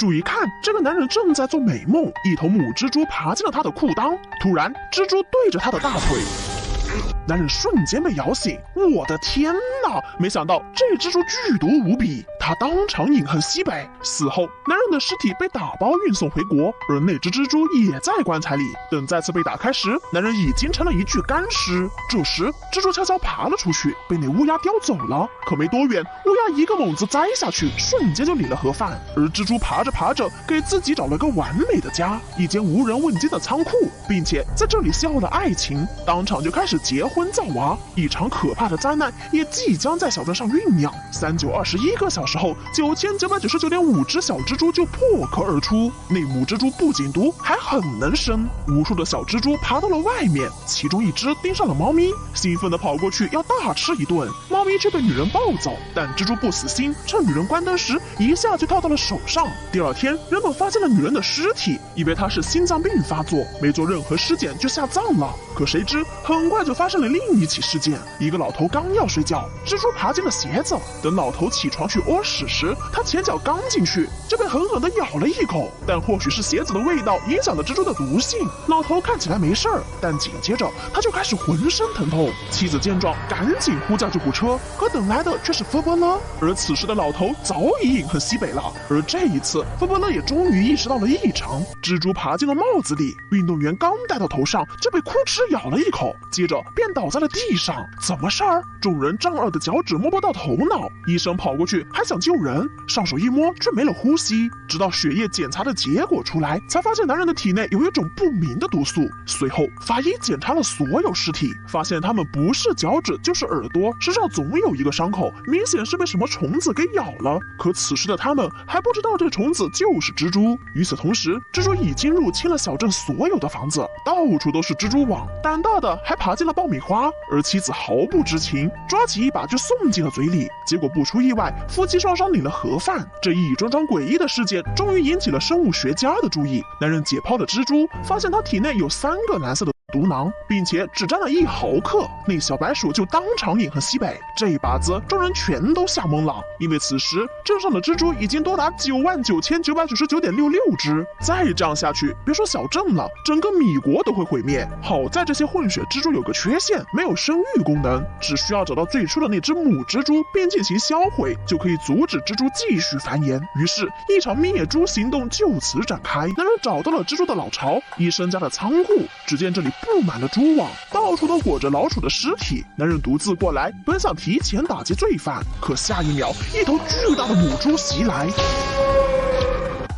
注意看，这个男人正在做美梦，一头母蜘蛛爬进了他的裤裆。突然，蜘蛛对着他的大腿。男人瞬间被咬醒，我的天哪！没想到这蜘蛛剧毒无比，他当场饮恨西北。死后，男人的尸体被打包运送回国，而那只蜘蛛也在棺材里。等再次被打开时，男人已经成了一具干尸。这时，蜘蛛悄悄爬了出去，被那乌鸦叼走了。可没多远，乌鸦一个猛子栽下去，瞬间就领了盒饭。而蜘蛛爬着爬着，给自己找了个完美的家，一间无人问津的仓库，并且在这里邂逅了爱情，当场就开始结婚造娃。一场可怕的灾难也即将在小镇上酝酿。3921个小时后，9999.5只小蜘蛛就破壳而出。那母蜘蛛不仅毒，还很能生。无数的小蜘蛛爬到了外面，其中一只盯上了猫咪，兴奋地跑过去要大吃一顿。猫咪却被女人抱走，但蜘蛛不死心，趁女人关灯时一下就套到了手上。第二天，人们发现了女人的尸体，以为她是心脏病发作，没做任何尸检就下葬了。可谁知很快就发生了另一起事件，一个老头刚要睡觉，蜘蛛爬进了鞋子。等老头起床去屙屎时，他前脚刚进去就被狠狠地咬了一口，但或许是鞋子的味道影响了蜘蛛的毒性。老头看起来没事儿，但紧接着他就开始浑身疼痛。妻子见状赶紧呼叫救护车，可等来的却是弗伯勒。而此时的老头早已饮恨西北了，而这一次弗伯勒也终于意识到了异常。蜘蛛爬进了帽子里，运动员刚戴到头上就被哭哧咬了一口，接着便倒在了地上。怎么事儿？众人丈二的脚趾摸不到头脑，医生跑过去还想救人，上手一摸却没了呼吸。直到血液检查的结果出来，才发现男人的体内有一种不明的毒素。随后法医检查了所有尸体，发现他们不是脚趾就是耳朵，身上总有一个伤口，明显是被什么虫子给咬了。可此时的他们还不知道这虫子就是蜘蛛。与此同时，蜘蛛已经入侵了小镇所有的房子，到处都是蜘蛛网，胆大的还爬进了爆米花。而妻子毫不知情，抓起一把就送进了嘴里。结果不出意外，夫妻双双领了盒饭。这一桩桩诡异的事件终于引起了生物学家的注意。男人解剖了蜘蛛，发现它体内有3个蓝色的毒囊，并且只占了1毫克。那小白鼠就当场饮恨西北。这一把子众人全都吓懵了，因为此时镇上的蜘蛛已经多达99999.66只。再这样下去，别说小镇了，整个米国都会毁灭。好在这些混血蜘蛛有个缺陷，没有生育功能，只需要找到最初的那只母蜘蛛并进行销毁，就可以阻止蜘蛛继续繁衍。于是，一场灭蛛行动就此展开。男人找到了蜘蛛的老巢，医生家的仓库，只见这里布满了蛛网，到处都裹着老鼠的尸体。男人独自过来，本想提前打击罪犯，可下一秒，一头巨大的母猪袭来。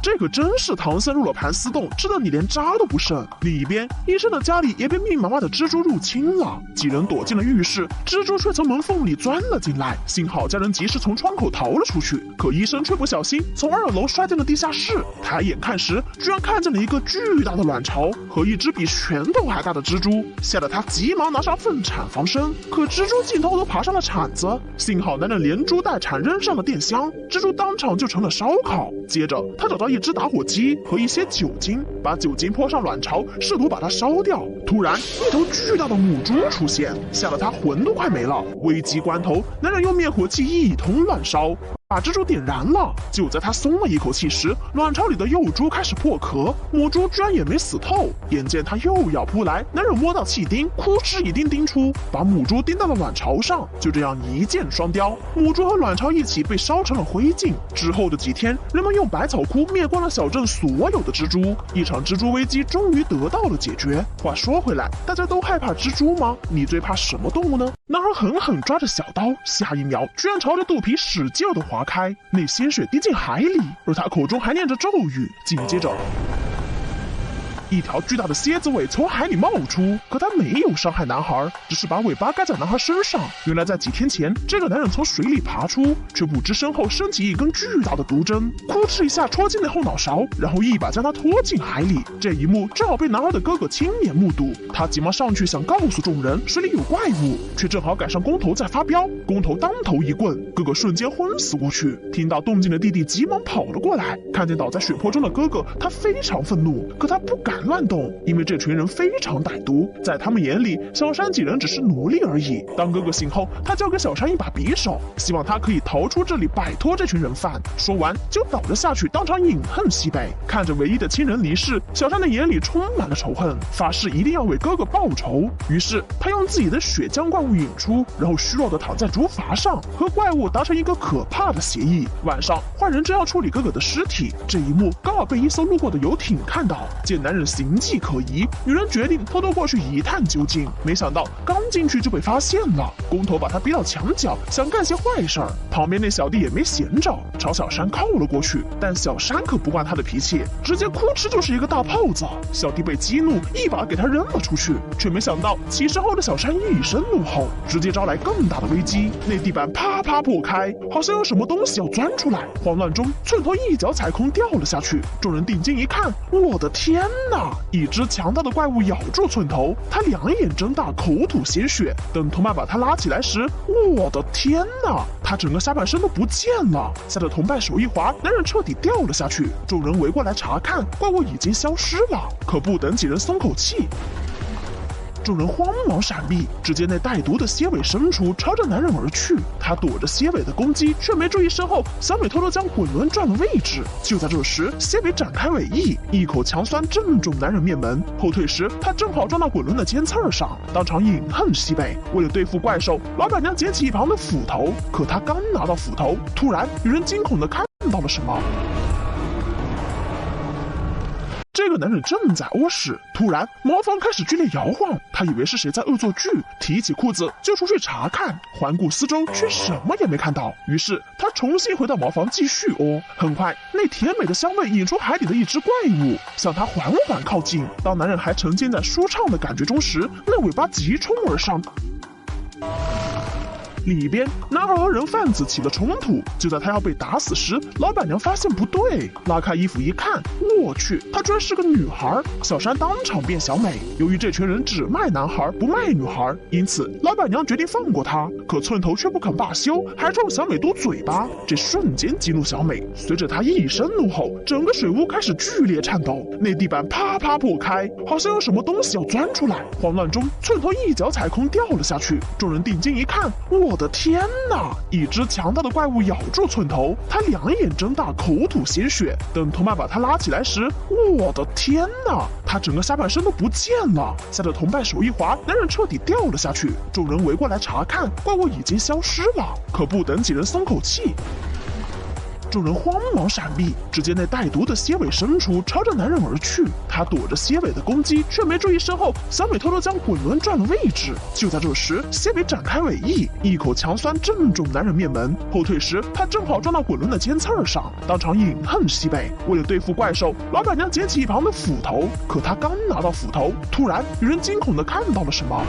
这可真是唐僧入了盘丝洞，吃的你连渣都不剩。另一边，医生的家里也被密密麻麻的蜘蛛入侵了，几人躲进了浴室，蜘蛛却从门缝里钻了进来。幸好家人及时从窗口逃了出去，可医生却不小心从2楼摔进了地下室。抬眼看时，居然看见了一个巨大的卵巢和一只比拳头还大的蜘蛛，吓得他急忙拿上粪铲防身。可蜘蛛竟偷偷爬上了铲子，幸好男人连猪带铲扔上了电箱，蜘蛛当场就成了烧烤。接着他找到一只打火机和一些酒精，把酒精泼上卵巢，试图把它烧掉。突然，一头巨大的母猪出现，吓得他魂都快没了。危急关头，男人用灭火器一通乱烧，把蜘蛛点燃了。就在他松了一口气时，卵巢里的幼猪开始破壳，母猪居然也没死透。眼见他又要扑来，男人摸到气钉，哭哧一钉钉出，把母猪钉到了卵巢上。就这样一箭双雕，母猪和卵巢一起被烧成了灰烬。之后的几天，人们用百草枯灭光了小镇所有的蜘蛛，一场蜘蛛危机终于得到了解决。话说回来，大家都害怕蜘蛛吗？你最怕什么动物呢？男孩狠狠抓着小刀，下一秒居然朝着肚皮使劲地划开，那鲜血滴进海里，而他口中还念着咒语。紧接着，一条巨大的蝎子尾从海里冒出，可它没有伤害男孩，只是把尾巴盖在男孩身上。原来在几天前，这个男人从水里爬出，却不知身后升起一根巨大的毒针，哭哧一下戳进了后脑勺，然后一把将他拖进海里。这一幕正好被男孩的哥哥亲眼目睹，他急忙上去想告诉众人水里有怪物，却正好赶上工头在发飙，工头当头一棍，哥哥瞬间昏死过去。听到动静的弟弟急忙跑了过来，看见倒在血泊中的哥哥，他非常愤怒，可他不敢敢乱动，因为这群人非常歹毒，在他们眼里，小山几人只是奴隶而已。当哥哥醒后，他交给小山一把匕首，希望他可以逃出这里，摆脱这群人犯。说完就倒了下去，当场饮恨西北。看着唯一的亲人离世，小山的眼里充满了仇恨，发誓一定要为哥哥报仇。于是他用自己的血将怪物引出，然后虚弱的躺在竹筏上，和怪物达成一个可怕的协议。晚上，坏人正要处理哥哥的尸体，这一幕刚好被一艘路过的游艇看到。见男人形迹可疑，女人决定偷偷过去一探究竟。没想到刚进去就被发现了，工头把他逼到墙角，想干些坏事儿。旁边那小弟也没闲着，朝小山靠了过去，但小山可不惯他的脾气，直接哭哧就是一个大炮子。小弟被激怒，一把给他扔了出去，却没想到起身后的小山一声怒吼，直接招来更大的危机。那地板啪啪破开，好像有什么东西要钻出来。慌乱中，寸头一脚踩空掉了下去。众人定睛一看，我的天哪！一只强大的怪物咬住寸头，他两眼睁大，口吐鲜血。等同伴把他拉起来时，我的天哪！他整个下半身都不见了。吓得同伴手一滑，男人彻底掉了下去。众人围过来查看，怪物已经消失了。可不等几人松口气，众人慌忙闪避，只见那带毒的蝎尾伸出，朝着男人而去。他躲着蝎尾的攻击，却没注意身后小美偷偷将滚轮转了位置。就在这时，蝎尾展开尾翼，一口强酸正中男人面门。后退时，他正好撞到滚轮的尖刺上，当场饮恨西北。为了对付怪兽，老板娘捡起一旁的斧头，可她刚拿到斧头，突然女人惊恐地看到了什么。这个男人正在屙屎，突然茅房开始剧烈摇晃，他以为是谁在恶作剧，提起裤子就出去查看，环顾四周却什么也没看到。于是他重新回到茅房继续屙。很快，那甜美的香味引出海底的一只怪物，向他缓缓靠近。当男人还沉浸在舒畅的感觉中时，那尾巴急冲而上。另一边，男孩和人贩子起了冲突。就在他要被打死时，老板娘发现不对，拉开衣服一看，我去，她居然是个女孩！小山当场变小美。由于这群人只卖男孩不卖女孩，因此老板娘决定放过他。可寸头却不肯罢休，还冲小美嘟嘴巴，这瞬间激怒小美。随着她一声怒吼，整个水屋开始剧烈颤抖，那地板啪啪破开，好像有什么东西要钻出来。慌乱中，寸头一脚踩空掉了下去。众人定睛一看，我的天哪！一只强大的怪物咬住寸头，他两眼睁大，口吐鲜血。等同伴把他拉起来时，我的天哪！他整个下半身都不见了。吓得同伴手一滑，男人彻底掉了下去。众人围过来查看，怪物已经消失了。可不等几人松口气，众人慌忙闪避，只见那带毒的蝎尾伸出，朝着男人而去。他躲着蝎尾的攻击，却没注意身后小美偷偷将滚轮转了位置。就在这时，蝎尾展开尾翼，一口强酸正中男人面门。后退时，他正好撞到滚轮的尖刺上，当场饮恨西北。为了对付怪兽，老板娘捡起一旁的斧头，可她刚拿到斧头，突然女人惊恐地看到了什么。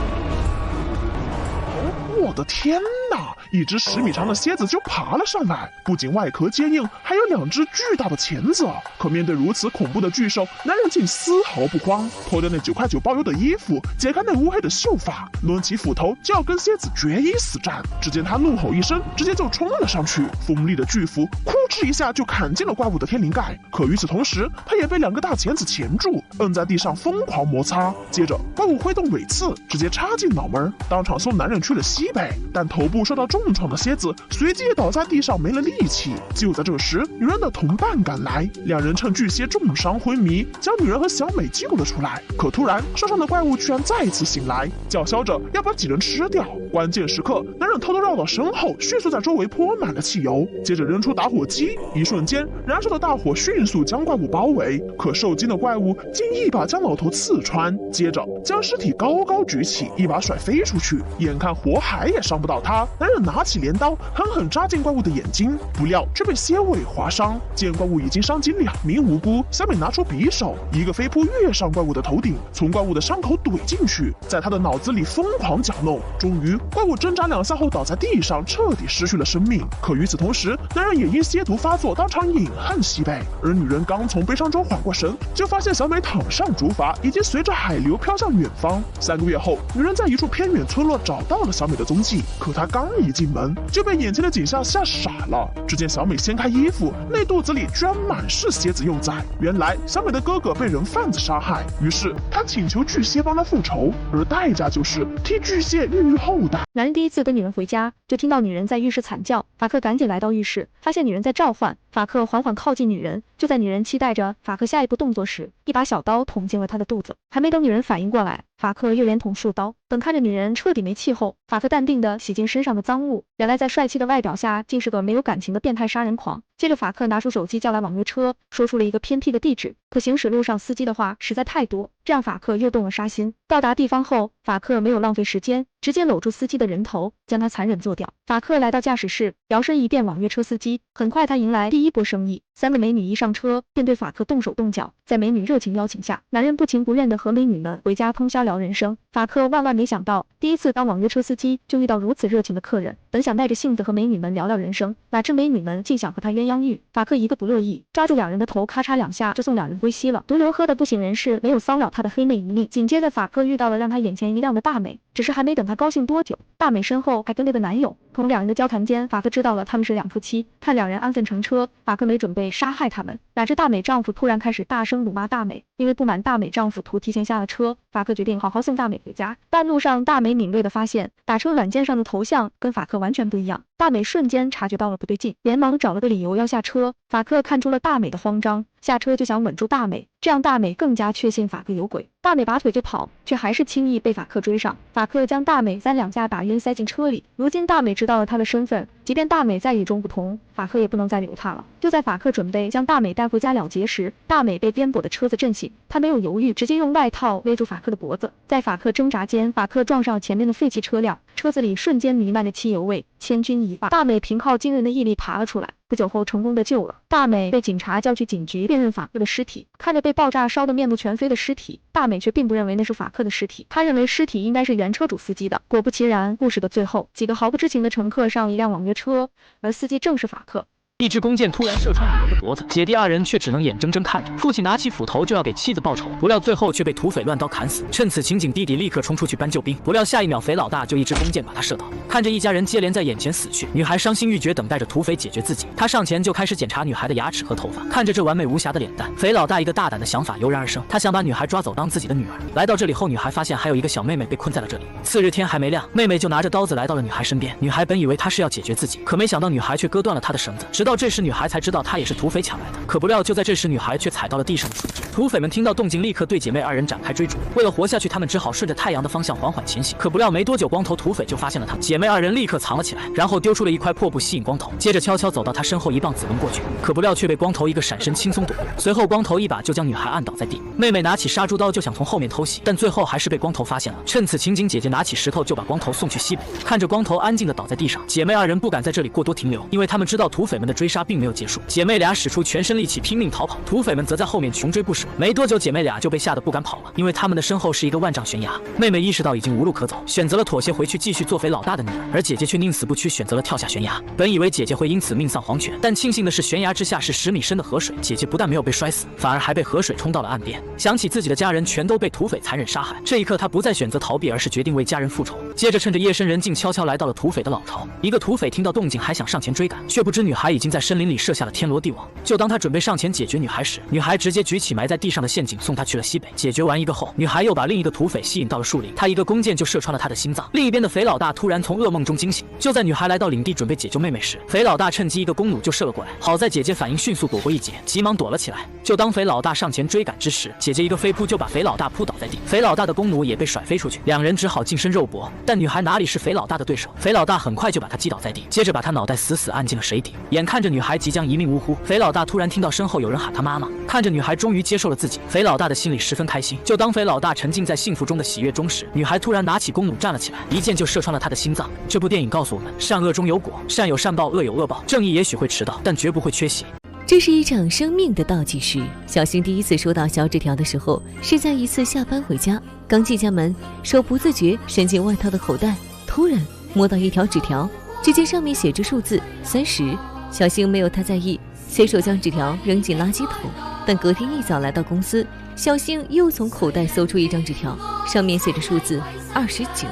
我的天哪！一只10米长的蝎子就爬了上来，不仅外壳坚硬，还有2只巨大的钳子。可面对如此恐怖的巨兽，男人竟丝毫不慌，脱掉那9块9包邮的衣服，解开那乌黑的秀发，抡起斧头就要跟蝎子决一死战。只见他怒吼一声，直接就冲了上去，锋利的巨斧呼哧一下就砍进了怪物的天灵盖。可与此同时，他也被2个大钳子钳住，摁在地上疯狂摩擦。接着，怪物挥动尾刺，直接插进脑门，当场送男人去了西北。但头部受到重创的蝎子随即也倒在地上，没了力气。就在这时，女人的同伴赶来，2人趁巨蝎重伤昏迷，将女人和小美救了出来。可突然，受伤的怪物居然再次醒来，叫嚣着要把几人吃掉。关键时刻，男人偷偷绕到身后，迅速在周围泼满了汽油，接着扔出打火机。一瞬间，燃烧的大火迅速将怪物包围。可受惊的怪物竟一把将老头刺穿，接着将尸体高高举起，一把甩飞出去。眼看火海也伤不到他，男人拿起镰刀狠狠扎进怪物的眼睛，不料却被蝎尾划伤。见怪物已经伤及2名无辜，小美拿出匕首，一个飞扑跃上怪物的头顶，从怪物的伤口怼进去，在他的脑子里疯狂搅弄。终于，怪物挣扎2下后倒在地上，彻底失去了生命。可与此同时，男人也因蝎毒发作，当场饮恨西北。而女人刚从悲伤中缓过神，就发现小美躺上竹筏，已经随着海流飘向远方。3个月后，女人在一处偏远村落找到了小美的踪迹，可她刚刚一进门就被眼前的景象吓傻了。只见小美掀开衣服，那肚子里居然满是蝎子幼崽。原来小美的哥哥被人贩子杀害，于是她请求巨蟹帮她复仇，而代价就是替巨蟹孕育后代。男人第一次跟女人回家，就听到女人在浴室惨叫，法克赶紧来到浴室，发现女人在召唤。法克缓缓靠近女人，就在女人期待着法克下一步动作时，一把小刀捅进了她的肚子。还没等女人反应过来，法克又连捅数刀。等看着女人彻底没气后，法克淡定地洗净身上的赃物，原来在帅气的外表下竟是个没有感情的变态杀人狂。接着法克拿出手机叫来网约车，说出了一个偏僻的地址，可行驶路上司机的话实在太多，这让法克又动了杀心。到达地方后，法克没有浪费时间，直接搂住司机的人头，将他残忍做掉。法克来到驾驶室，摇身一变网约车司机，很快他迎来第一波生意。3个美女一上车便对法克动手动脚，在美女热情邀请下，男人不情不愿地和美女们回家通宵聊人生。法克万万没想到，第一次当网约车司机就遇到如此热情的客人，本想带着性子和美女们聊聊人生，哪知美女们竟想和他鸳鸯浴。法克一个不乐意，抓住2人的头，咔嚓2下就送2人归西了。毒瘤喝的不省人事，没有骚扰他的黑妹一命。紧接着法克遇到了让他眼前一亮的大美，只是还没等他高兴多久，大美身后还跟着个男友。从2人的交谈间，法克知道了他们是2夫妻。看2人安分乘车，法克没准备杀害他们，哪知大美丈夫突然开始大声辱骂大美。因为不满大美丈夫图提前下了车，法克决定好好送大美回家。半路上，大美敏锐地发现打车软件上的头像跟法克完全不一样。大美瞬间察觉到了不对劲，连忙找了个理由要下车。法克看出了大美的慌张，下车就想稳住大美，这样大美更加确信法克有鬼。大美拔腿就跑，却还是轻易被法克追上。法克将大美3两下打晕，塞进车里。如今大美知道了他的身份，即便大美再与众不同，法克也不能再留她了。就在法克准备将大美带回家了结时，大美被颠簸的车子震醒，他没有犹豫，直接用外套勒住法克的脖子。在法克挣扎间，法克撞上前面的废弃车辆，车子里瞬间弥漫着汽油味，千钧一发，大美凭靠惊人的毅力爬了出来。不久后成功的救了大美，被警察叫去警局辨认法克的尸体。看着被爆炸烧得面目全非的尸体，大美却并不认为那是法克的尸体，她认为尸体应该是原车主司机的。果不其然，故事的最后，几个毫不知情的乘客上一辆网约车，而司机正是法克。一支弓箭突然射穿女人的脖子，姐弟2人却只能眼睁睁看着。父亲拿起斧头就要给妻子报仇，不料最后却被土匪乱刀砍死。趁此情景，弟弟立刻冲出去搬救兵，不料下一秒，匪老大就一支弓箭把他射倒。看着一家人接连在眼前死去，女孩伤心欲绝，等待着土匪解决自己。她上前就开始检查女孩的牙齿和头发，看着这完美无瑕的脸蛋，匪老大一个大胆的想法油然而生，他想把女孩抓走当自己的女儿。来到这里后，女孩发现还有一个小妹妹被困在了这里。次日天还没亮，妹妹就拿着刀子来到了女孩身边。女孩本以为她是要解决自己，可没想到女孩却割断了她的绳子。直到这时，女孩才知道她也是土匪抢来的。可不料就在这时，女孩却踩到了地上的树枝。土匪们听到动静，立刻对姐妹2人展开追逐。为了活下去，他们只好顺着太阳的方向缓缓前行。可不料没多久，光头土匪就发现了他们，姐妹2人立刻藏了起来，然后丢出了一块破布吸引光头，接着悄悄走到他身后一棒子抡过去。可不料却被光头一个闪身轻松躲过。随后光头一把就将女孩按倒在地，妹妹拿起杀猪刀就想从后面偷袭，但最后还是被光头发现了。趁此情景，姐姐拿起石头就把光头送去西北。看着光头安静地倒在地上，姐妹2人不敢在这里过多停留，因为他们知道土匪们的追杀并没有结束。姐妹俩使出全身力气拼命逃跑，土匪们则在后面穷追不舍。没多久，姐妹俩就被吓得不敢跑了，因为他们的身后是一个万丈悬崖。妹妹意识到已经无路可走，选择了妥协回去继续做匪老大的女儿，而姐姐却宁死不屈，选择了跳下悬崖。本以为姐姐会因此命丧黄泉，但庆幸的是悬崖之下是10米深的河水，姐姐不但没有被摔死，反而还被河水冲到了岸边。想起自己的家人全都被土匪残忍杀害，这一刻她不再选择逃避，而是决定为家人复仇。接着趁着夜深人静，悄悄来到了土匪的老巢。一个土匪听到动静还想上前追赶，却不知女孩已经在森林里设下了天罗地网。就当他准备上前解决女孩时，女孩直接举起埋在地上的陷阱，送她去了西北。解决完一个后，女孩又把另一个土匪吸引到了树林，她一个弓箭就射穿了他的心脏。另一边的匪老大突然从噩梦中惊醒，就在女孩来到领地准备解救妹妹时，匪老大趁机一个弓弩就射了过来。好在姐姐反应迅速，躲过一劫，急忙躲了起来。就当匪老大上前追赶之时，姐姐一个飞扑就把匪老大扑倒在地，匪老大的弓弩也被甩飞出去，2人只好近身肉搏。但女孩哪里是匪老大的对手，匪老大很快就把她击倒在地，接着把她脑袋死死按进了水底。眼看着女孩即将一命呜呼，匪老大突然听到身后有人喊他妈妈。看着女孩终于接受了自己，匪老大的心里十分开心。就当匪老大沉浸在幸福中的喜悦中时，女孩突然拿起弓弩站了起来，一箭就射穿了他的心脏。这部电影告诉我们，善恶中有果，善有善报，恶有恶报，正义也许会迟到，但绝不会缺席。这是一场生命的倒计时。小新第一次收到小纸条的时候，是在一次下班回家，刚进家门，手不自觉伸进外套的口袋，突然摸到一条纸条，只见上面写着数字30。小新没有太在意，随手将纸条扔进垃圾桶。但隔天一早来到公司，小新又从口袋搜出一张纸条，上面写着数字29。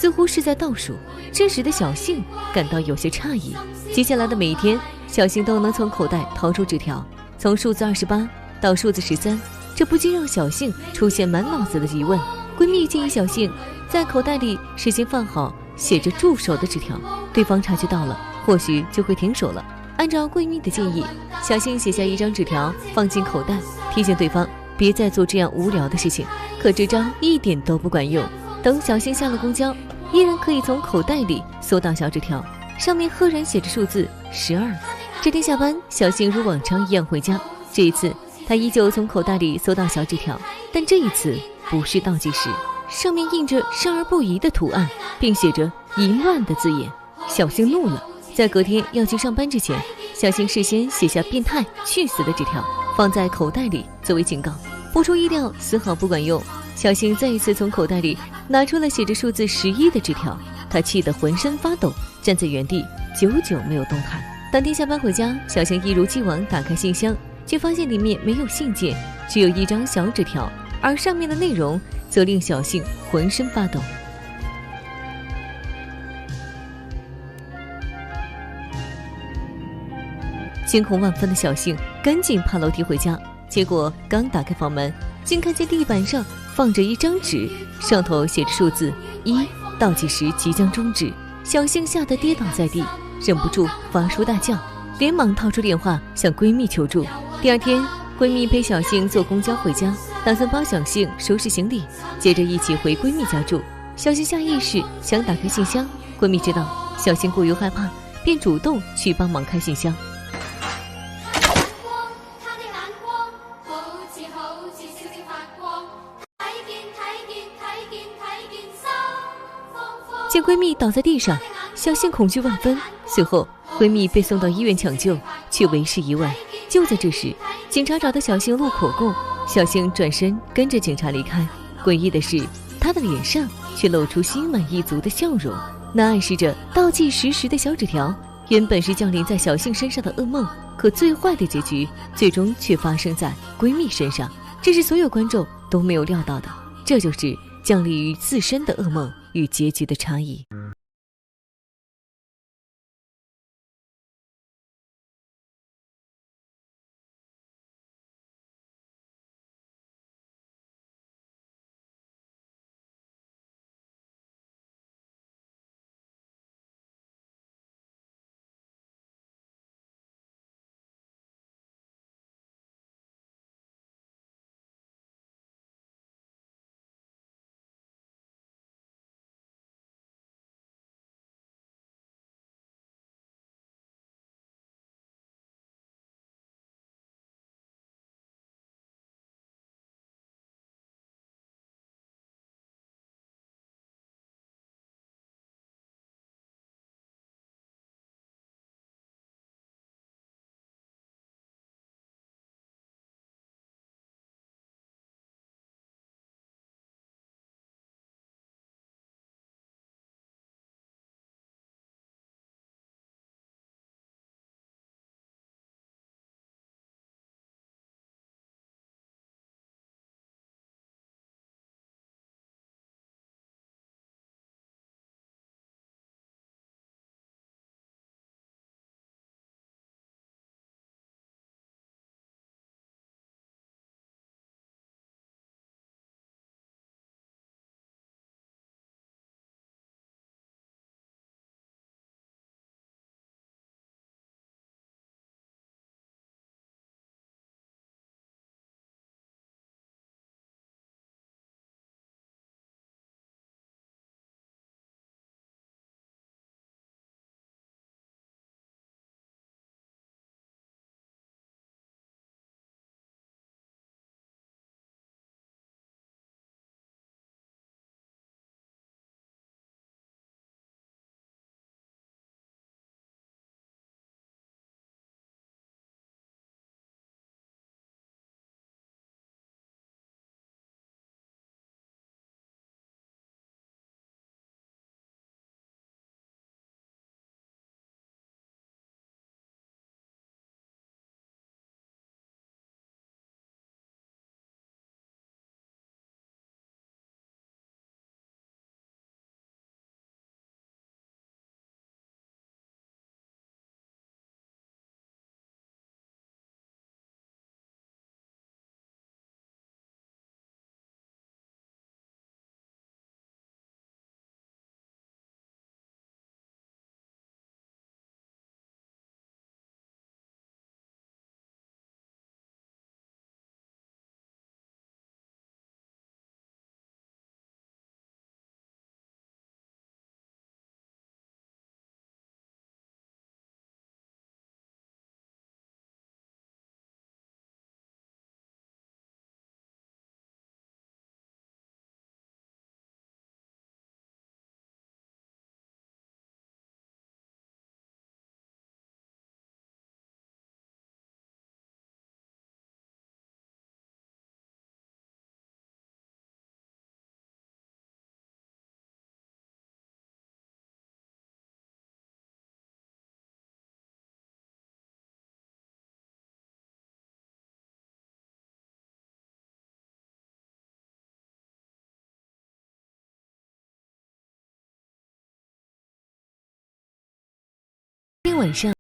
似乎是在倒数，这使得小幸感到有些诧异。接下来的每一天，小幸都能从口袋掏出纸条，从数字28到数字13，这不禁让小幸出现满脑子的疑问。闺蜜建议小幸在口袋里事先放好写着住手的纸条，对方察觉到了，或许就会停手了。按照闺蜜的建议，小幸写下一张纸条放进口袋，提醒对方别再做这样无聊的事情。可这张一点都不管用，等小幸下了公交，依然可以从口袋里搜到小纸条，上面赫然写着数字12。这天下班，小幸如往常一样回家，这一次她依旧从口袋里搜到小纸条，但这一次不是倒计时，上面印着少儿不宜的图案，并写着淫乱的字眼。小幸怒了，在隔天要去上班之前，小幸事先写下变态去死的纸条，放在口袋里作为警告。不出意料，丝毫不管用，小幸再一次从口袋里拿出了写着数字11的纸条，她气得浑身发抖，站在原地久久没有动弹。当天下班回家，小幸一如既往打开信箱，却发现里面没有信件，只有一张小纸条，而上面的内容则令小幸浑身发抖。惊恐万分的小幸赶紧爬楼梯回家，结果刚打开房门，竟看见地板上放着一张纸，上头写着数字1，倒计时即将终止。小幸吓得跌倒在地，忍不住发出大叫，连忙掏出电话向闺蜜求助。第二天，闺蜜陪小幸坐公交回家，打算帮小幸收拾行李，接着一起回闺蜜家住。小幸下意识想打开信箱，闺蜜知道小幸过于害怕，便主动去帮忙开信箱。见闺蜜倒在地上，小幸恐惧万分。随后，闺蜜被送到医院抢救，却为时已晚。就在这时，警察找到小幸录口供，小幸转身跟着警察离开。诡异的是，她的脸上却露出心满意足的笑容，那暗示着倒计时时的小纸条原本是降临在小幸身上的噩梦，可最坏的结局最终却发生在闺蜜身上，这是所有观众都没有料到的。这就是降临于自身的噩梦与结局的差异。天晚上，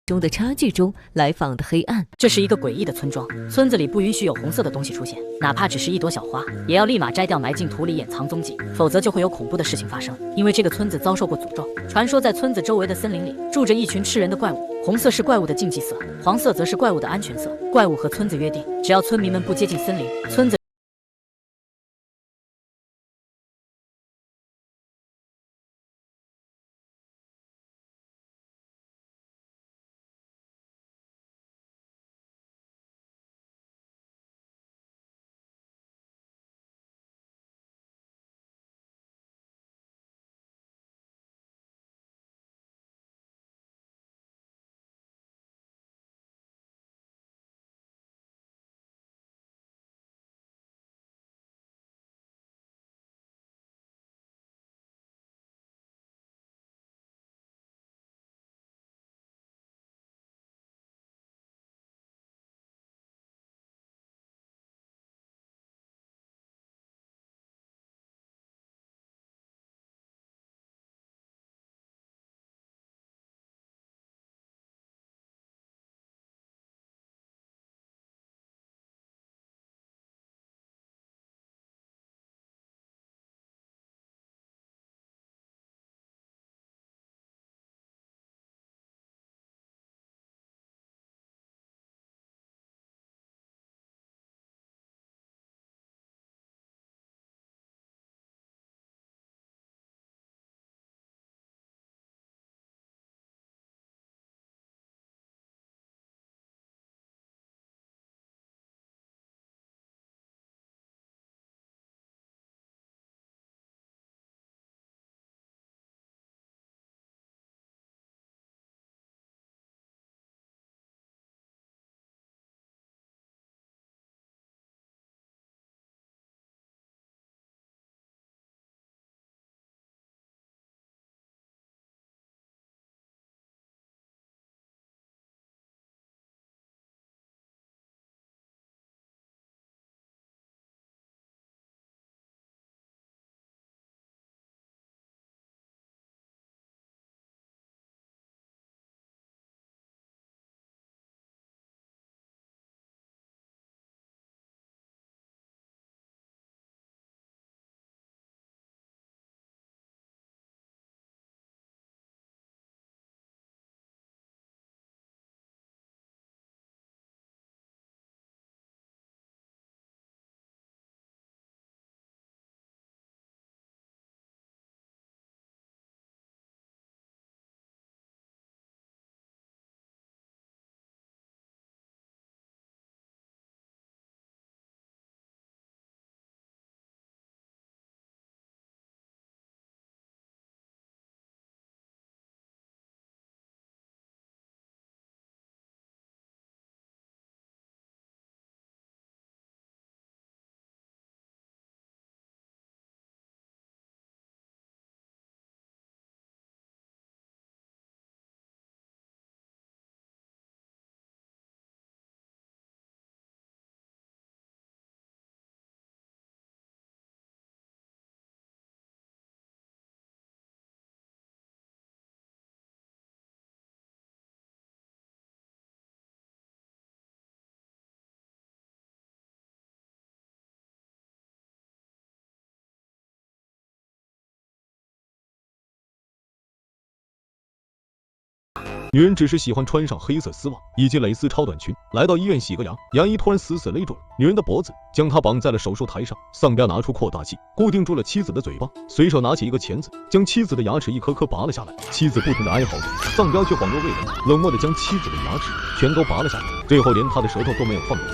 中的差距中来访的黑暗。这是一个诡异的村庄，村子里不允许有红色的东西出现，哪怕只是一朵小花，也要立马摘掉埋进土里掩藏踪迹，否则就会有恐怖的事情发生。因为这个村子遭受过诅咒，传说在村子周围的森林里住着一群吃人的怪物，红色是怪物的禁忌色，黄色则是怪物的安全色。怪物和村子约定，只要村民们不接近森林，村子女人只是喜欢穿上黑色丝袜以及蕾丝超短裙，来到医院洗个牙。牙医突然死死勒住了女人的脖子，将她绑在了手术台上。丧彪拿出扩大器，固定住了妻子的嘴巴，随手拿起一个钳子，将妻子的牙齿一颗颗拔了下来。妻子不停地哀嚎着，丧彪却恍若未然，冷漠地将妻子的牙齿全都拔了下来，最后连她的舌头都没有放过。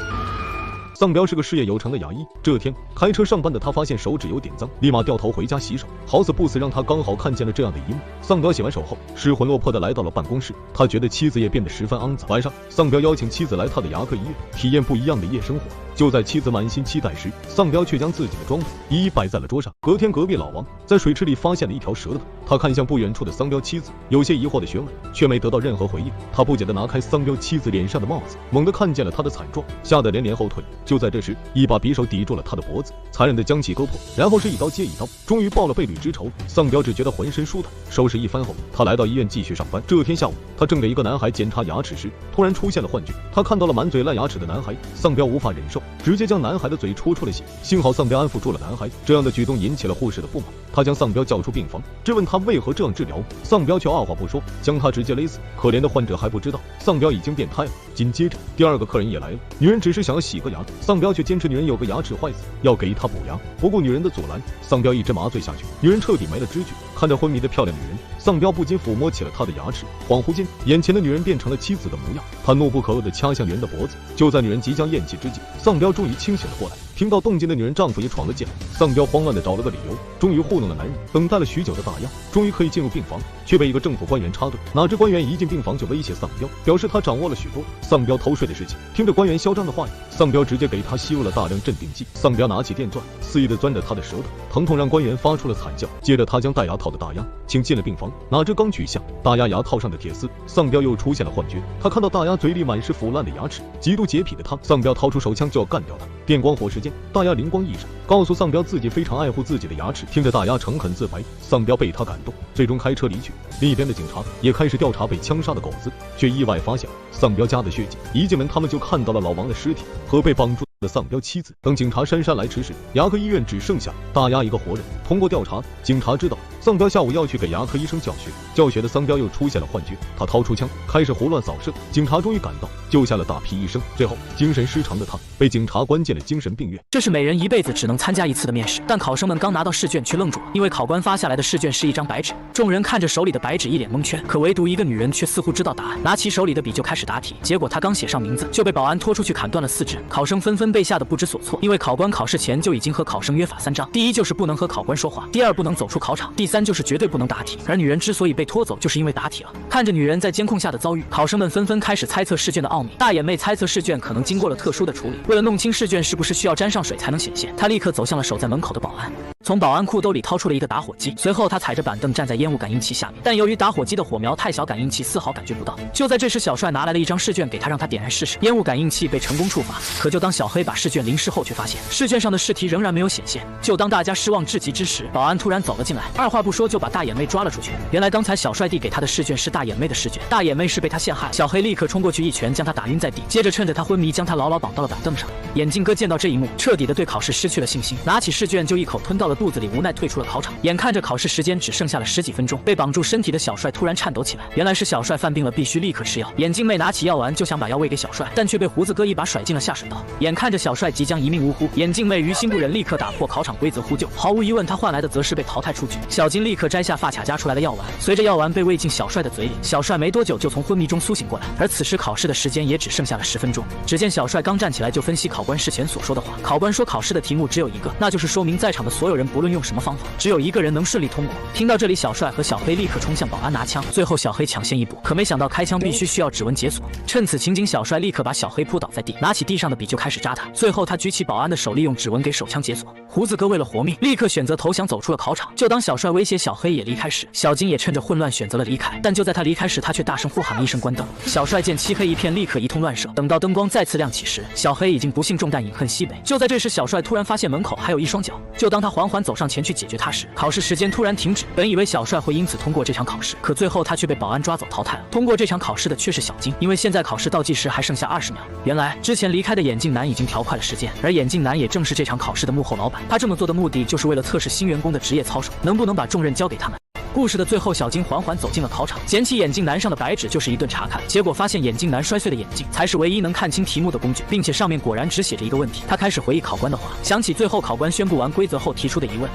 丧彪是个事业有成的牙医，这天开车上班的他发现手指有点脏，立马掉头回家洗手。好死不死，让他刚好看见了这样的一幕。丧彪洗完手后，失魂落魄的来到了办公室，他觉得妻子也变得十分肮脏。晚上，丧彪邀请妻子来他的牙科医院，体验不一样的夜生活。就在妻子满心期待时，丧彪却将自己的装备一一摆在了桌上。隔天，隔壁老王在水池里发现了一条舌头，他看向不远处的丧彪妻子，有些疑惑的询问，却没得到任何回应。他不解地拿开丧彪妻子脸上的帽子，猛地看见了他的惨状，吓得连连后退。就在这时，一把匕首抵住了他的脖子，残忍地将其割破，然后是一刀接一刀，终于报了背侣之仇。丧彪只觉得浑身舒坦。收拾一番后，他来到医院继续上班。这天下午，他正给一个男孩检查牙齿时，突然出现了幻觉，他看到了满嘴烂牙齿的男孩。丧彪无法忍受，直接将男孩的嘴戳出了血。幸好丧彪安抚住了男孩，这样的举动引起了护士的不满。他将丧彪叫出病房，质问他为何这样治疗。丧彪却二话不说，将他直接勒死。可怜的患者还不知道，丧彪已经变态了。紧接着，第二个客人也来了，女人只是想要洗个牙，丧彪却坚持女人有个牙齿坏死，要给她补牙。不顾女人的阻拦，丧彪一针麻醉下去，女人彻底没了知觉。看着昏迷的漂亮女人，丧彪不禁抚摸起了她的牙齿。恍惚间，眼前的女人变成了妻子的模样，他怒不可遏地掐向女人的脖子。就在女人即将咽气之际，丧彪终于清醒了过来。听到动静的女人丈夫也闯了进来，丧彪慌乱地找了个理由，终于糊弄了男人。等待了许久的大牙终于可以进入病房，却被一个政府官员插队。哪知官员一进病房就威胁丧彪，表示他掌握了许多丧彪偷税的事情。听着官员嚣张的话语，丧彪直接给他吸入了大量镇定剂。丧彪拿起电钻，肆意地钻着他的舌头，疼痛让官员发出了惨叫。接着他将戴牙套的大牙请进了病房，哪知刚取下大牙牙套上的铁丝，丧彪又出现了幻觉。他看到大牙嘴里满是腐烂的牙齿，极度洁癖的他，丧彪掏出手枪就要干掉他。电光火石间，大牙灵光一闪，告诉丧彪自己非常爱护自己的牙齿。听着大牙诚恳自白，丧彪被他感动，最终开车离去。另一边的警察也开始调查被枪杀的狗子，却意外发现了丧彪家的血迹。一进门，他们就看到了老王的尸体和被绑住的丧彪妻子。等警察姗姗来迟时，牙科医院只剩下大牙一个活人。通过调查，警察知道丧彪下午要去给牙科医生教学，教学的丧彪又出现了幻觉，他掏出枪开始胡乱扫射。警察终于赶到，救下了大批医生。最后，精神失常的他被警察关进了精神病院。这是每人一辈子只能参加一次的面试，但考生们刚拿到试卷却愣住了，因为考官发下来的试卷是一张白纸。众人看着手里的白纸一脸蒙圈，可唯独一个女人却似乎知道答案，拿起手里的笔就开始答题。结果她刚写上名字，就被保安拖出去砍断了4指。考生纷纷被吓得不知所措，因为考官考试前就已经和考生约法3章：第一就是不能和考官说话，第二不能走出考场，第3就是绝对不能答题。而女人之所以被拖走，就是因为答题了。看着女人在监控下的遭遇，考生们纷纷开始猜测试卷的奥秘。大眼妹猜测试卷可能经过了特殊的处理，为了弄清试卷是不是需要沾上水才能显现，她立刻走向了守在门口的保安，从保安裤兜里掏出了一个打火机。随后她踩着板凳站在烟雾感应器下面，但由于打火机的火苗太小，感应器丝毫感觉不到。就在这时，小帅拿来了一张试卷给他，让他点燃试试。烟雾感应器被成功触发，可就当小黑把试卷淋湿后，却发现试卷上的试题仍然没有显现。就当大家失望至极之时，保安突然走了进来，二话不说就把大眼妹抓了出去。原来刚才小帅递给他的试卷是大眼妹的试卷，大眼妹是被他陷害了。小黑立刻冲过去一拳将他打晕在地，接着趁着他昏迷将他牢牢绑到了板凳上。眼镜哥见到这一幕，彻底的对考试失去了信心，拿起试卷就一口吞到了肚子里，无奈退出了考场。眼看着考试时间只剩下了10几分钟，被绑住身体的小帅突然颤抖起来，原来是小帅犯病了，必须立刻吃药。眼镜妹拿起药丸就想把药喂给小帅，但却被胡子哥一把甩进了下水道。眼看着小帅即将一命呜呼，眼镜妹于心不忍，立刻打破考场规则呼救。毫无疑问，他换来的则是被淘汰出局。小金立刻摘下发卡夹出来的药丸，随着药丸被喂进小帅的嘴里，小帅没多久就从昏迷中苏醒过来。而此时考试的时间也只剩下了10分钟。只见小帅刚站起来就分析考官事前所说的话。考官说考试的题目只有一个，那就是说明在场的所有人不论用什么方法，只有一个人能顺利通过。听到这里，小帅和小黑立刻冲向保安拿枪，最后小黑抢先一步，可没想到开枪必须需要指纹解锁。趁此情景，小帅立刻把小黑扑倒在地，拿起地上的笔就开始扎他。最后他举起保安的手，利用指纹给手枪解锁。胡子哥为了活命，立刻选择投降，走出了考场。就当小帅威胁小黑也离开时，小金也趁着混乱选择了离开。但就在他离开时，他却大声呼喊了一声关灯。小帅见漆黑一片，立刻一通乱射。等到灯光再次亮起时，小黑已经不幸中弹，饮恨西北。就在这时，小帅突然发现门口还有一双脚。就当他缓缓走上前去解决他时，考试时间突然停止。本以为小帅会因此通过这场考试，可最后他却被保安抓走淘汰了。通过这场考试的却是小金，因为现在考试倒计时还剩下20秒。原来之前离开的眼镜男已经调快了时间，而眼镜男也正是这场考试的幕后老板。他这么做的目的就是为了测试新员工的职业操守，能不能把重任交给他们。故事的最后，小金缓缓走进了考场，捡起眼镜男上的白纸就是一顿查看，结果发现眼镜男摔碎的眼镜才是唯一能看清题目的工具，并且上面果然只写着一个问题。他开始回忆考官的话，想起最后考官宣布完规则后提出的疑问。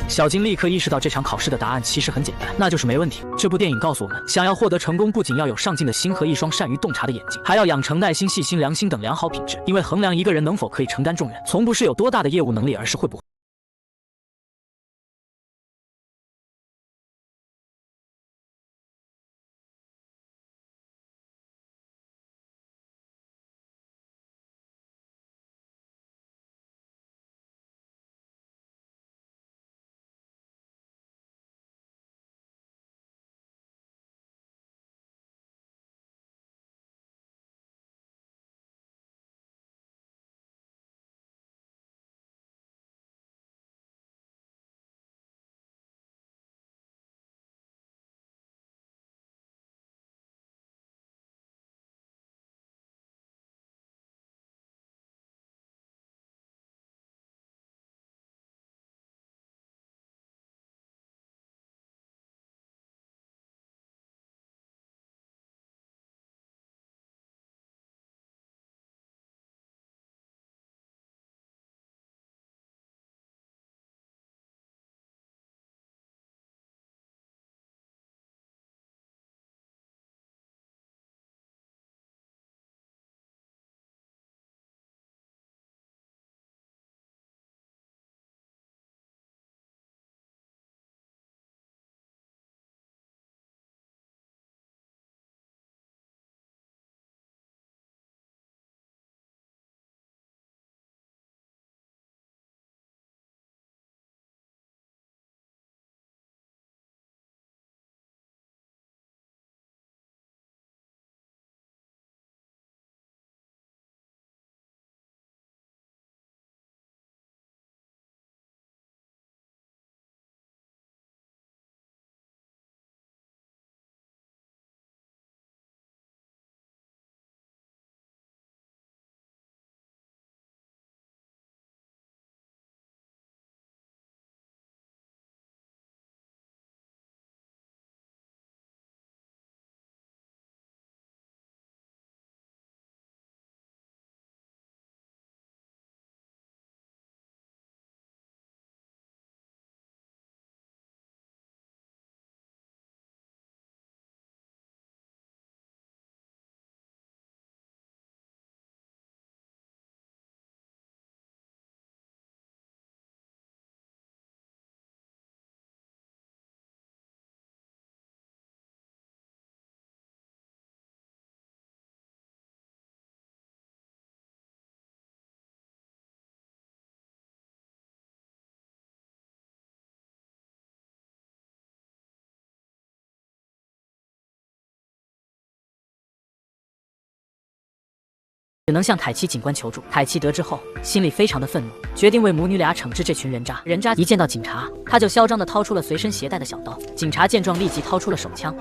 小金立刻意识到这场考试的答案其实很简单，那就是没问题。这部电影告诉我们，想要获得成功，不仅要有上进的心和一双善于洞察的眼睛，还要养成耐心、细心、良心等良好品质。因为衡量一个人能否可以承担重任，从不是有多大的业务能力，而是会不会。只能向凯奇警官求助。凯奇得知后，心里非常的愤怒，决定为母女俩惩治这群人渣。人渣一见到警察，他就嚣张地掏出了随身携带的小刀。警察见状，立即掏出了手枪。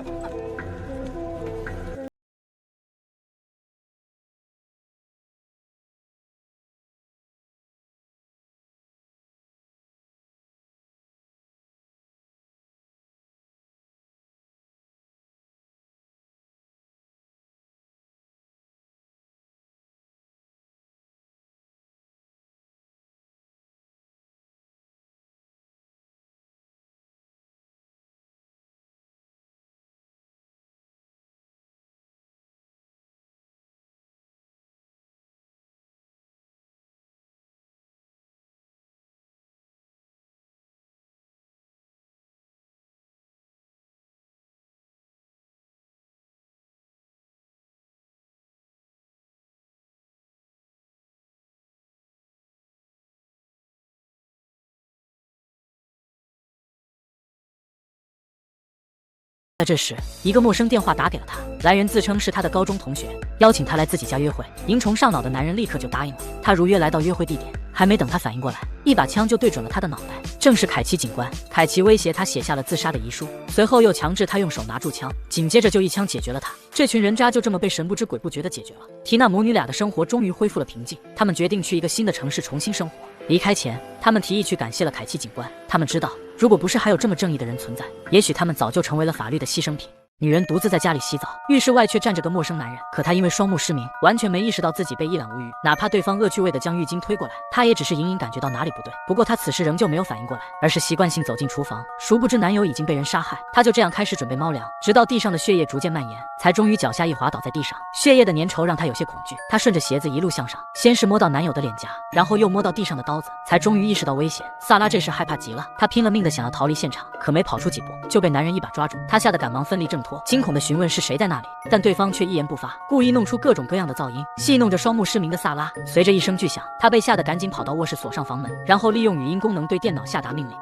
在这时，一个陌生电话打给了他，来人自称是他的高中同学，邀请他来自己家约会。淫虫上脑的男人立刻就答应了。他如约来到约会地点，还没等他反应过来，一把枪就对准了他的脑袋，正是凯奇警官。凯奇威胁他写下了自杀的遗书，随后又强制他用手拿住枪，紧接着就一枪解决了他。这群人渣就这么被神不知鬼不觉地解决了。缇娜母女俩的生活终于恢复了平静，他们决定去一个新的城市重新生活。离开前，他们提议去感谢了凯奇警官。他们知道，如果不是还有这么正义的人存在，也许他们早就成为了法律的牺牲品。女人独自在家里洗澡，浴室外却站着个陌生男人。可她因为双目失明，完全没意识到自己被一览无余。哪怕对方恶趣味地将浴巾推过来，她也只是隐隐感觉到哪里不对。不过她此时仍旧没有反应过来，而是习惯性走进厨房。殊不知男友已经被人杀害。她就这样开始准备猫粮，直到地上的血液逐渐蔓延，才终于脚下一滑倒在地上。血液的粘稠让她有些恐惧。她顺着鞋子一路向上，先是摸到男友的脸颊，然后又摸到地上的刀子，才终于意识到危险。萨拉这时害怕极了，她拼了命地想要逃离现场，可没跑出几步就被男人一把抓住。她吓得赶忙奋力挣脱，惊恐地询问是谁在那里，但对方却一言不发，故意弄出各种各样的噪音，戏弄着双目失明的萨拉。随着一声巨响，他被吓得赶紧跑到卧室锁上房门，然后利用语音功能对电脑下达命令。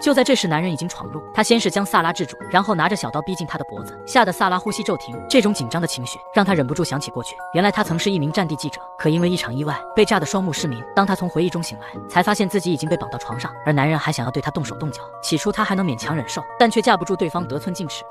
就在这时，男人已经闯入，他先是将萨拉制住，然后拿着小刀逼近他的脖子，吓得萨拉呼吸骤停。这种紧张的情绪让他忍不住想起过去，原来他曾是一名战地记者，可因为一场意外被炸得双目失明。当他从回忆中醒来，才发现自己已经被绑到床上，而男人还想要对他动手动脚。起初他还能勉强忍受，但却架不住对方得寸进尺。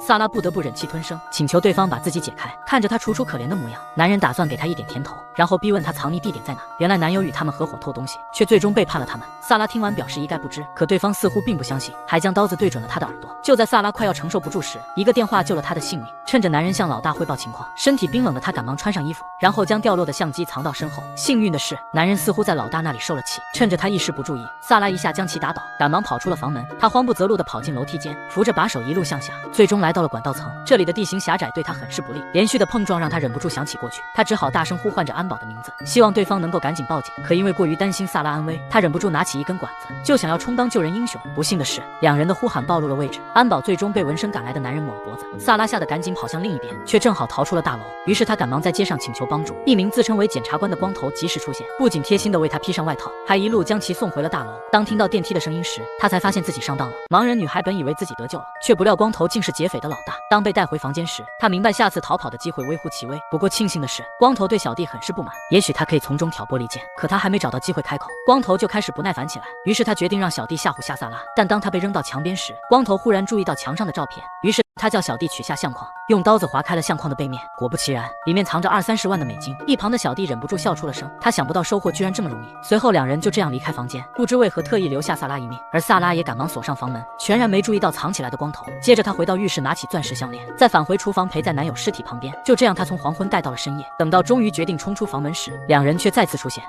萨拉不得不忍气吞声，请求对方把自己解开。看着他楚楚可怜的模样，男人打算给他一点甜头，然后逼问他藏匿地点在哪。原来男友与他们合伙偷东西，却最终背叛了他们。萨拉听完表示一概不知，可对方似乎并不相信，还将刀子对准了他的耳朵。就在萨拉快要承受不住时，一个电话救了他的性命。趁着男人向老大汇报情况，身体冰冷的他赶忙穿上衣服，然后将掉落的相机藏到身后。幸运的是，男人似乎在老大那里受了气，趁着他一时不注意，萨拉一下将其打倒，赶忙跑出了房门。他慌不择路地跑进楼梯间，扶着把手一路向下，最终来到了管道层。这里的地形狭窄，对他很是不利，连续的碰撞让他忍不住想起过去。他只好大声呼唤着安保的名字，希望对方能够赶紧报警。可因为过于担心萨拉安危，他忍不住拿起一根管子，就想要充当救人英雄。不幸的是，两人的呼喊暴露了位置，安保最终被闻声赶来的男人抹了脖子。萨拉吓得赶紧跑向另一边，却正好逃出了大楼。于是他赶忙在街上请求帮助。一名自称为检察官的光头及时出现，不仅贴心地为他披上外套，还一路将其送回了大楼。当听到电梯的声音时，他才发现自己上当了。盲人女孩本以为自己得救了，却不料光头竟是劫匪的老大。当被带回房间时，他明白下次逃跑的机会微乎其微。不过庆幸的是，光头对小弟很是不满，也许他可以从中挑拨离间。可他还没找到机会开口，光头就开始不耐烦起来。于是他决定让小弟吓唬吓萨拉。但当他被扔到墙边时，光头忽然注意到墙上的照片，于是他叫小弟取下相框，用刀子划开了相框的背面。果不其然，里面藏着20-30万的美金。一旁的小弟忍不住笑出了声，他想不到收获居然这么容易。随后两人就这样离开房间，不知为何特意留下萨拉一命。而萨拉也赶忙锁上房门，全然没注意到藏起来的光头。接着他回到浴室拿起钻石项链，再返回厨房陪在男友尸体旁边。就这样，他从黄昏待到了深夜。等到终于决定冲出房门时，两人却再次出现。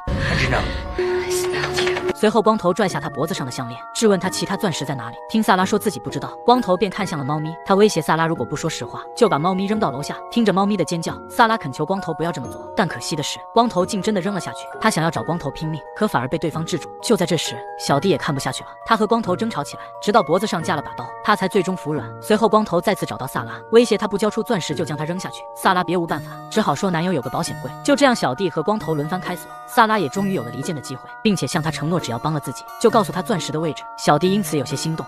随后光头拽下他脖子上的项链，质问他其他钻石在哪里。听萨拉说自己不知道，光头便看向了猫咪，他威胁萨拉如果不说实话，就把猫咪扔到楼下。听着猫咪的尖叫，萨拉恳求光头不要这么做，但可惜的是，光头竟真的扔了下去。他想要找光头拼命，可反而被对方制住。就在这时，小弟也看不下去了，他和光头争吵起来，直到脖子上架了把刀，他才最终服软。随后光头再次找到萨拉，威胁他不交出钻石就将他扔下去。萨拉别无办法，只好说男友有个保险柜。就这样，小弟和光头轮番开锁，萨拉也终于有了离间的机会，并且向他承诺只要帮了自己，就告诉他钻石的位置。小弟因此有些心动。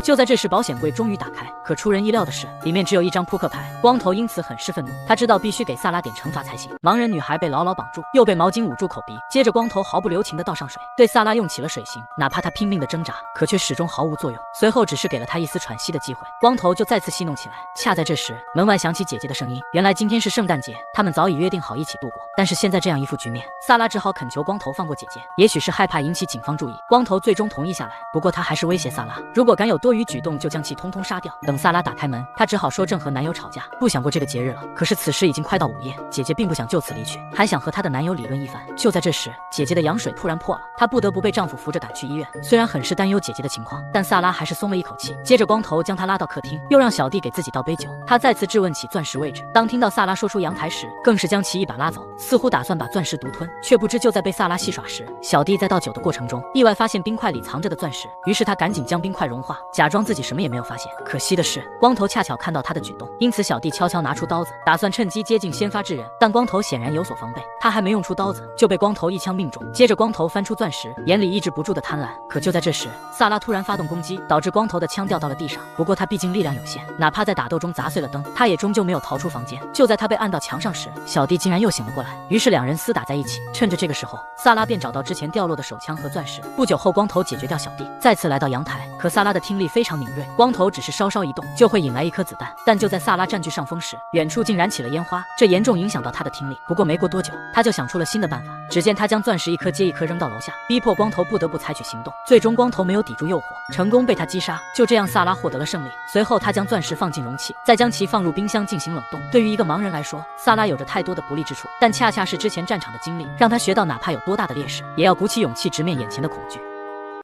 就在这时，保险柜终于打开，可出人意料的是，里面只有一张扑克牌。光头因此很是愤怒，他知道必须给萨拉点惩罚才行。盲人女孩被牢牢绑住，又被毛巾捂住口鼻。接着光头毫不留情地倒上水，对萨拉用起了水刑。哪怕他拼命地挣扎，可却始终毫无作用。随后只是给了他一丝喘息的机会，光头就再次戏弄起来。恰在这时，门外响起姐姐的声音。原来今天是圣诞节，他们早已约定好一起度过。但是现在这样一副局面，萨拉只好恳求光头放过姐姐。也许是害怕引起警方注意，光头最终同意下来。不过他还是威胁萨拉，如果敢有多余举动，就将其通通杀掉。等萨拉打开门，她只好说正和男友吵架，不想过这个节日了。可是此时已经快到午夜，姐姐并不想就此离去，还想和她的男友理论一番。就在这时，姐姐的羊水突然破了，她不得不被丈夫扶着赶去医院。虽然很是担忧姐姐的情况，但萨拉还是松了一口气。接着光头将她拉到客厅，又让小弟给自己倒杯酒。他再次质问起钻石位置。当听到萨拉说出阳台时，更是将其一把拉走，似乎打算把钻石独吞。却不知就在被萨拉戏耍时，小弟在倒酒的过程中意外发现冰块里藏着的钻石，于是他赶紧将冰块融化，假装自己什么也没有发现。可惜的是，光头恰巧看到他的举动，因此小弟悄悄拿出刀子，打算趁机接近先发制人。但光头显然有所防备，他还没用出刀子，就被光头一枪命中。接着光头翻出钻石，眼里抑制不住的贪婪。可就在这时，萨拉突然发动攻击，导致光头的枪掉到了地上。不过他毕竟力量有限，哪怕在打斗中砸碎了灯，他也终究没有逃出房间。就在他被按到墙上时，小弟竟然又醒了过来，于是两人厮打在一起。趁着这个时候，萨拉便找到之前掉落的手枪和钻石。不久后，光头解决掉小弟，再次来到阳台。可萨拉的听力非常敏锐，光头只是稍稍一动，就会引来一颗子弹。但就在萨拉占据上风时，远处竟燃起了烟花，这严重影响到他的听力。不过没过多久，他就想出了新的办法。只见他将钻石一颗接一颗扔到楼下，逼迫光头不得不采取行动。最终光头没有抵住诱惑，成功被他击杀。就这样，萨拉获得了胜利。随后他将钻石放进容器，再将其放入冰箱进行冷冻。对于一个盲人来说，萨拉有着太多的不利之处，但恰恰是之前战场的经历，让他学到哪怕有多大的劣势，也要鼓起勇气直面眼前的恐惧。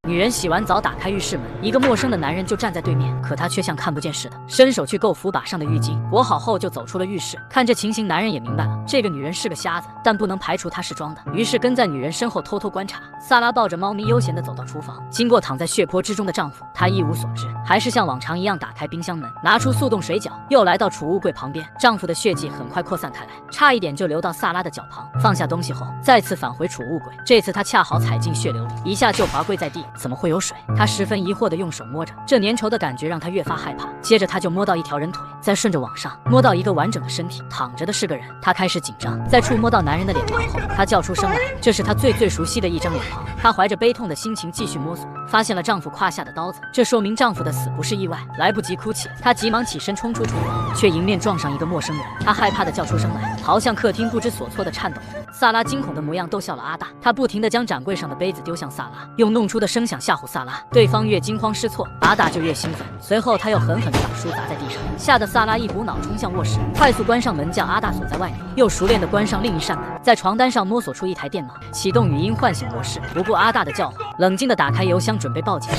女人洗完澡打开浴室门，一个陌生的男人就站在对面，可他却像看不见似的，伸手去够扶把上的浴巾，裹好后就走出了浴室。看这情形，男人也明白了，这个女人是个瞎子，但不能排除她是装的，于是跟在女人身后偷偷观察。萨拉抱着猫咪悠闲地走到厨房，经过躺在血泊之中的丈夫，她一无所知，还是像往常一样打开冰箱门，拿出速冻水饺，又来到储物柜旁边。丈夫的血迹很快扩散开来，差一点就流到萨拉的脚旁。放下东西后，再次返回储物柜，这次她恰好踩进血流里，一下就滑跪在地。怎么会有水？她十分疑惑地用手摸着，这粘稠的感觉让她越发害怕。接着她就摸到一条人腿，再顺着往上摸到一个完整的身体，躺着的是个人。她开始紧张，在触摸到男人的脸庞后，她叫出声来，这是她最熟悉的一张脸庞。她怀着悲痛的心情继续摸索，发现了丈夫胯下的刀子，这说明丈夫的死不是意外。来不及哭泣，她急忙起身冲出厨房，却迎面撞上一个陌生人。她害怕地叫出声来，逃向客厅，不知所措地颤抖着。萨拉惊恐的模样逗笑了阿大，他不停地将展柜上的杯子丢向萨拉，用弄出的声响吓唬萨拉。对方越惊慌失措，阿大就越兴奋。随后他又狠狠地把书砸在地上，吓得萨拉一股脑冲向卧室，快速关上门将阿大锁在外面，又熟练地关上另一扇门，在床单上摸索出一台电脑，启动语音唤醒模式，不顾阿大的叫唤，冷静地打开邮箱准备报警。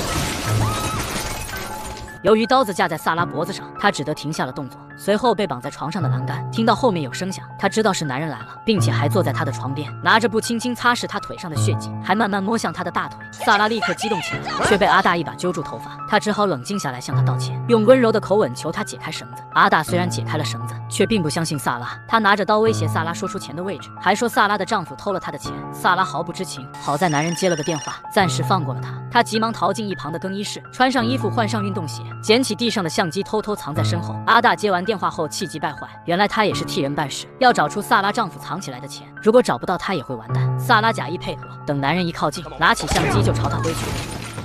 由于刀子架在萨拉脖子上，他只得停下了动作。随后被绑在床上的栏杆听到后面有声响，他知道是男人来了，并且还坐在他的床边，拿着布轻轻擦拭他腿上的血迹，还慢慢摸向他的大腿。萨拉立刻激动起来，却被阿大一把揪住头发，他只好冷静下来向他道歉，用温柔的口吻求他解开绳子。阿大虽然解开了绳子，却并不相信萨拉，他拿着刀威胁萨拉说出钱的位置，还说萨拉的丈夫偷了他的钱。萨拉毫不知情，好在男人接了个电话，暂时放过了他。他急忙逃进一旁的更衣室，穿上衣服，换上运动鞋，捡起地上的相机，偷偷藏在身后。阿大接完电话后气急败坏，原来他也是替人办事，要找出萨拉丈夫藏起来的钱，如果找不到他也会完蛋。萨拉假意配合，等男人一靠近，拿起相机就朝他挥去。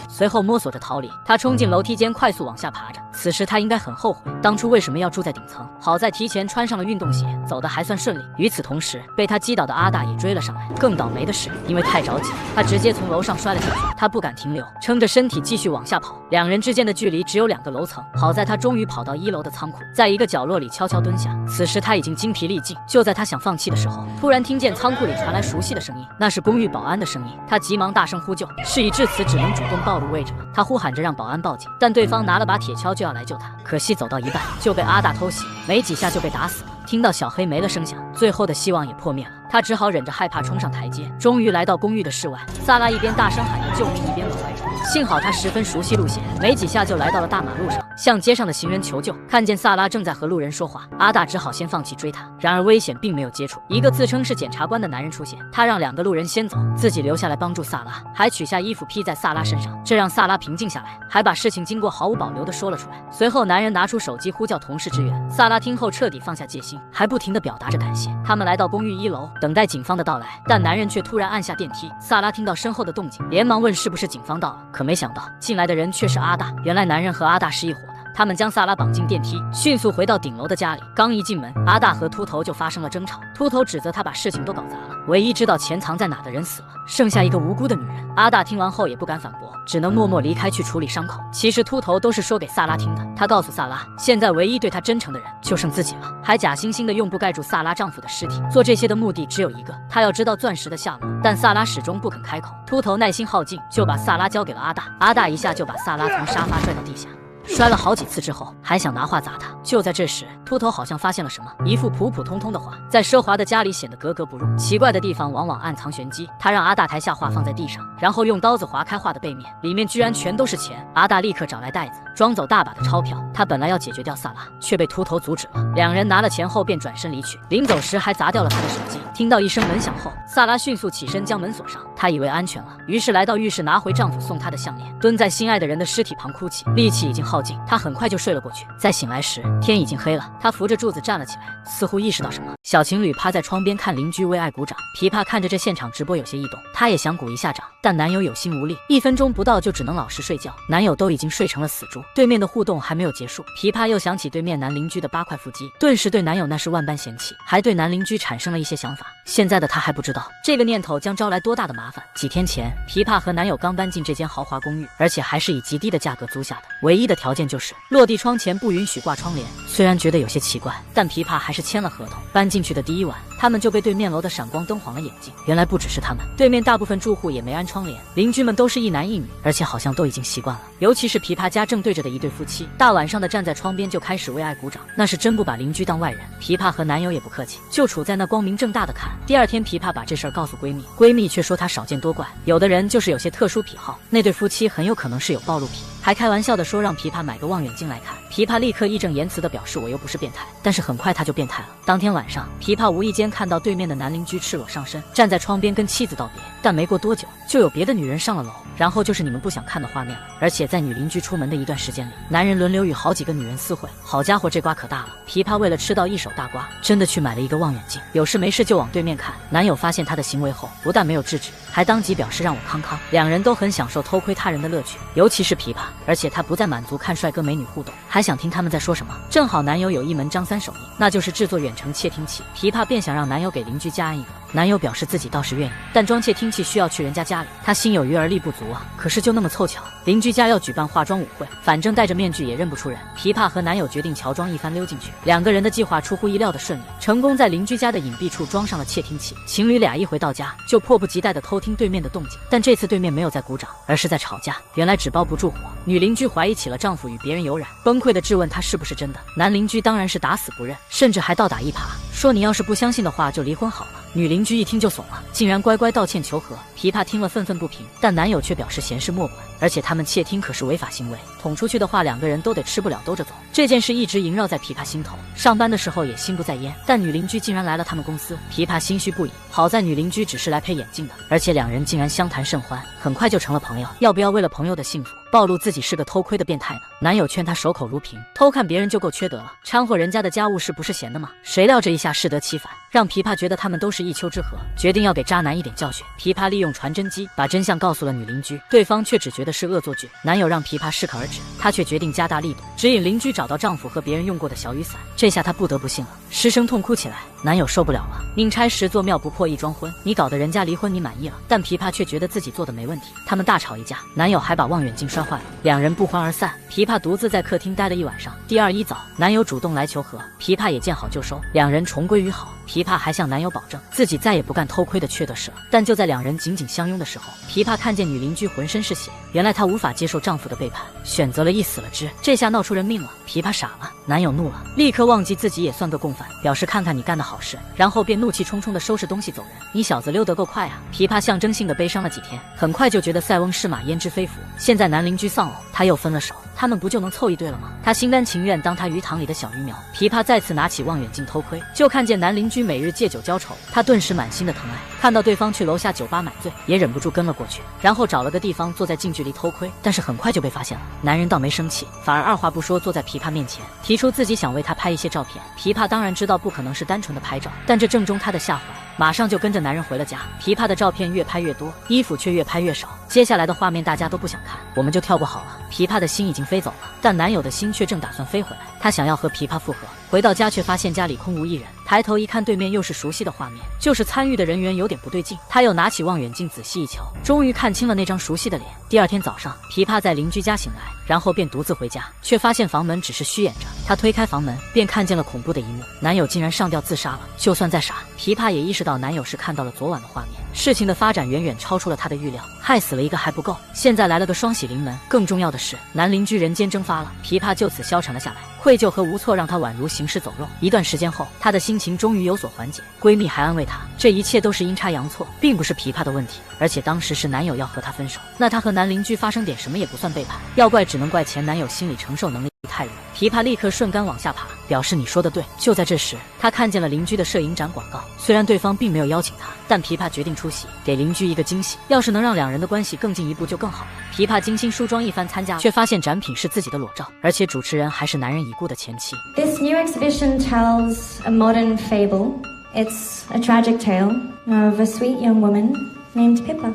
随后摸索着逃离，他冲进楼梯间，快速往下爬着。此时他应该很后悔，当初为什么要住在顶层。好在提前穿上了运动鞋，走得还算顺利。与此同时，被他击倒的阿大也追了上来。更倒霉的是，因为太着急，他直接从楼上摔了下去。他不敢停留，撑着身体继续往下跑。两人之间的距离只有2个楼层。好在他终于跑到1楼的仓库，在一个角落里悄悄蹲下。此时他已经精疲力尽。就在他想放弃的时候，突然听见仓库里传来熟悉的声音，那是公寓保安的声音。他急忙大声呼救，事已至此，只能主动暴露位置了。他呼喊着让保安报警，但对方拿了把铁锹就要来救他，可惜走到一半就被阿大偷袭，没几下就被打死了。听到小黑没了声响，最后的希望也破灭了。他只好忍着害怕冲上台阶，终于来到公寓的室外。萨拉一边大声喊着救命，一边往外冲。幸好他十分熟悉路线，没几下就来到了大马路上，向街上的行人求救。看见萨拉正在和路人说话，阿大只好先放弃追他。然而危险并没有结束，一个自称是检察官的男人出现，他让2个路人先走，自己留下来帮助萨拉，还取下衣服披在萨拉身上，这让萨拉平静下来，还把事情经过毫无保留地说了出来。随后男人拿出手机呼叫同事支援，萨拉听后彻底放下戒心，还不停地表达着感谢。他们来到公寓1楼，等待警方的到来，但男人却突然按下电梯。萨拉听到身后的动静，连忙问是不是警方到了，可没想到进来的人却是阿大。原来男人和阿大是一伙的，他们将萨拉绑进电梯，迅速回到顶楼的家里。刚一进门，阿大和秃头就发生了争吵，秃头指责他把事情都搞砸了，唯一知道钱藏在哪的人死了，剩下一个无辜的女人。阿大听完后也不敢反驳，只能默默离开去处理伤口。其实秃头都是说给萨拉听的，他告诉萨拉，现在唯一对他真诚的人就剩自己了，还假惺惺的用布盖住萨拉丈夫的尸体。做这些的目的只有一个，他要知道钻石的下落。但萨拉始终不肯开口，秃头耐心耗尽，就把萨拉交给了阿大。阿大一下就把萨拉从沙发拽到地下，摔了好几次之后，还想拿话砸他。就在这时，秃头好像发现了什么，一副普普通通的画，在奢华的家里显得格格不入。奇怪的地方往往暗藏玄机。他让阿大抬下画放在地上，然后用刀子划开画的背面，里面居然全都是钱。阿大立刻找来袋子，装走大把的钞票。他本来要解决掉萨拉，却被秃头阻止了。两人拿了钱后便转身离去，临走时还砸掉了他的手机。听到一声门响后，萨拉迅速起身将门锁上，他以为安全了，于是来到浴室拿回丈夫送她的项链，蹲在心爱的人的尸体旁哭泣，力气已经耗靠近，她很快就睡了过去。在醒来时，天已经黑了，她扶着柱子站了起来，似乎意识到什么。小情侣趴在窗边看邻居为爱鼓掌。琵琶看着这现场直播有些异动，她也想鼓一下掌，但男友有心无力，1分钟不到就只能老实睡觉。男友都已经睡成了死猪，对面的互动还没有结束，琵琶又想起对面男邻居的8块腹肌，顿时对男友那是万般嫌弃，还对男邻居产生了一些想法。现在的她还不知道这个念头将招来多大的麻烦。几天前，琵琶和男友刚搬进这间豪华公寓，而且还是以极低的价格租下的，唯一的条件就是落地窗前不允许挂窗帘。虽然觉得有些奇怪，但琵琶还是签了合同。搬进去的第1晚，他们就被对面楼的闪光灯晃了眼睛。原来不只是他们，对面大部分住户也没安窗帘，邻居们都是一男一女，而且好像都已经习惯了。尤其是琵琶家正对着的一对夫妻，大晚上的站在窗边就开始为爱鼓掌，那是真不把邻居当外人。琵琶和男友也不客气，就处在那光明正大的看。第2天，琵琶把这事儿告诉闺蜜，闺蜜却说她少见多怪，有的人就是有些特殊癖好，那对夫妻很有可能是有暴露癖，还开玩笑的说让琵琶买个望远镜来看。琵琶立刻义正言辞地表示我又不是变态，但是很快他就变态了。当天晚上，琵琶无意间看到对面的男邻居赤裸上身，站在窗边跟妻子道别，但没过多久就有别的女人上了楼，然后就是你们不想看的画面了。而且在女邻居出门的一段时间里，男人轮流与好几个女人私会。好家伙，这瓜可大了！琵琶为了吃到一手大瓜，真的去买了一个望远镜，有事没事就往对面看。男友发现她的行为后，不但没有制止，还当即表示让我康康。两人都很享受偷窥他人的乐趣，尤其是琵琶，而且她不再满足看帅哥美女互动，还想听他们在说什么。正好男友有一门张三手艺，那就是制作远程窃听器。琵琶便想让男友给邻居家安一个，男友表示自己倒是愿意，但装窃听器需要去人家家里，他心有余而力不足啊。可是就那么凑巧，邻居家要举办化妆舞会，反正戴着面具也认不出人。琵琶和男友决定乔装一番溜进去，两个人的计划出乎意料的顺利，成功在邻居家的隐蔽处装上了窃听器。情侣俩一回到家就迫不及待地偷听对面的动静，但这次对面没有在鼓掌，而是在吵架。原来纸包不住火，女邻居怀疑起了丈夫与别人有染，崩溃地质问他是不是真的。男邻居当然是打死不认，甚至还倒打一耙，说你要是不相信的话就离婚好了。女邻居一听就怂了，竟然乖乖道歉求和。琵琶听了愤愤不平，但男友却表示闲事莫管，而且他们窃听可是违法行为，捅出去的话两个人都得吃不了兜着走。这件事一直萦绕在琵琶心头，上班的时候也心不在焉。但女邻居竟然来了他们公司，琵琶心虚不已。好在女邻居只是来配眼镜的，而且两人竟然相谈甚欢，很快就成了朋友。要不要为了朋友的幸福暴露自己是个偷窥的变态呢？男友劝她守口如瓶，偷看别人就够缺德了，掺和人家的家务事不是闲的吗？谁料这一下适得其反，让琵琶觉得他们都是一丘之貉，决定要给渣男一点教训。琵琶利用传真机把真相告诉了女邻居，对方却只觉得是恶作剧。男友让琵琶适可而止，她却决定加大力度，指引邻居找到丈夫和别人用过的小雨伞。这下她不得不信了，失声痛哭起来。男友受不了了，宁拆十座庙不破一桩婚，你搞得人家离婚你满意了，但琵琶却觉得自己做的没问题。他们大吵一架，男友还把望远镜摔坏了，两人不欢而散。琵琶独自在客厅待了一晚上。第2一早，男友主动来求和，琵琶也见好就收，两人重归于好。琵琶还向男友保证自己再也不干偷窥的缺德事了。但就在两人紧紧相拥的时候，琵琶看见女邻居浑身是血，原来她无法接受丈夫的背叛，选择了一死了之。这下闹出人命了，琵琶傻了，男友怒了，立刻忘记自己也算个共犯，表示看看你干的好事，然后便怒气冲冲地收拾东西走人。你小子溜得够快啊！琵琶象征性的悲伤了几天，很快就觉得塞翁失马焉知非福。现在男邻居丧偶，他又分了手，他们不就能凑一对了吗？他心甘情愿当他鱼塘里的小鱼苗。琵琶再次拿起望远镜偷窥，就看见男邻居每日借酒浇愁，他顿时满心的疼爱。看到对方去楼下酒吧买醉，也忍不住跟了过去，然后找了个地方坐在近距离偷窥，但是很快就被发现了。男人倒没生气，反而二话不说坐在琵琶面前，提出自己想为他拍一些照片。琵琶当然知道不可能是单纯的拍照，但这正中他的下怀，马上就跟着男人回了家。琵琶的照片越拍越多，衣服却越拍越少，接下来的画面大家都不想看，我们就跳过好了。琵琶的心已经飞走了，但男友的心却正打算飞回来，他想要和琵琶复合。回到家却发现家里空无一人，抬头一看，对面又是熟悉的画面，就是参与的人员有点不对劲。他又拿起望远镜仔细一瞧，终于看清了那张熟悉的脸。第2天早上，琵琶在邻居家醒来，然后便独自回家，却发现房门只是虚掩着。他推开房门，便看见了恐怖的一幕，男友竟然上吊自杀了。就算再傻，琵琶也意识到男友是看到了昨晚的画面，事情的发展远远超出了他的预料，害死了一个还不够，现在来了个双喜临门。更重要的是，男邻居人间蒸发了，琵琶就此消沉了下来。愧疚和无措让她宛如行尸走肉。一段时间后，她的心情终于有所缓解，闺蜜还安慰她，这一切都是阴差阳错，并不是琵琶的问题，而且当时是男友要和她分手，那她和男邻居发生点什么也不算背叛，要怪只能怪前男友心理承受能力太弱。琵琶立刻顺杆往下爬，表示你说的对。就在这时，他看见了邻居的摄影展广告，虽然对方并没有邀请他，但琵琶决定出席，给邻居一个惊喜。要是能让两人的关系更进一步就更好了。琵琶精心梳妆一番参加，却发现展品是自己的裸照，而且主持人还是男人已故的前妻。This new exhibition tells a modern fable. It's a tragic tale of a sweet young woman named Pippa.